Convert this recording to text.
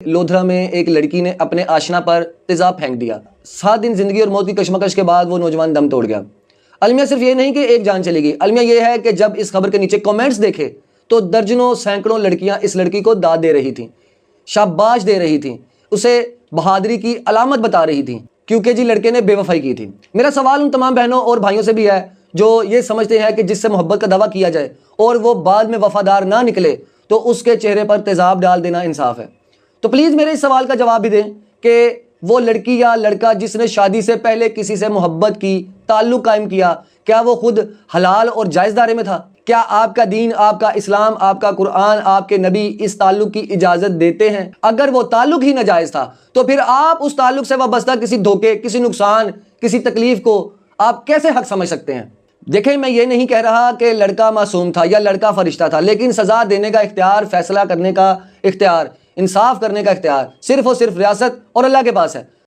لودھرا میں ایک لڑکی نے اپنے آشنا پر تیزاب پھینک دیا. 7 دن زندگی اور موت کی کشمکش کے بعد وہ نوجوان دم توڑ گیا. المیہ صرف یہ نہیں کہ ایک جان چلی گئی، المیہ یہ ہے کہ جب اس خبر کے نیچے کامنٹس دیکھے تو درجنوں سینکڑوں لڑکیاں اس لڑکی کو داد دے رہی تھیں، شاباش دے رہی تھیں، اسے بہادری کی علامت بتا رہی تھیں، کیونکہ جی لڑکے نے بے وفائی کی تھی. میرا سوال ان تمام بہنوں اور بھائیوں سے بھی ہے جو یہ سمجھتے ہیں کہ جس سے محبت کا دعویٰ کیا جائے اور وہ بعد میں وفادار نہ نکلے تو اس کے چہرے پر تیزاب ڈال دینا انصاف ہے. تو پلیز میرے اس سوال کا جواب بھی دیں کہ وہ لڑکی یا لڑکا جس نے شادی سے پہلے کسی سے محبت کی، تعلق قائم کیا، کیا وہ خود حلال اور جائز دائرے میں تھا؟ کیا آپ کا دین، آپ کا اسلام، آپ کا قرآن، آپ کے نبی اس تعلق کی اجازت دیتے ہیں؟ اگر وہ تعلق ہی ناجائز تھا تو پھر آپ اس تعلق سے وابستہ کسی دھوکے، کسی نقصان، کسی تکلیف کو آپ کیسے حق سمجھ سکتے ہیں؟ دیکھیں، میں یہ نہیں کہہ رہا کہ لڑکا معصوم تھا یا لڑکا فرشتہ تھا، لیکن سزا دینے کا اختیار، فیصلہ کرنے کا اختیار، انصاف کرنے کا اختیار صرف اور صرف ریاست اور اللہ کے پاس ہے.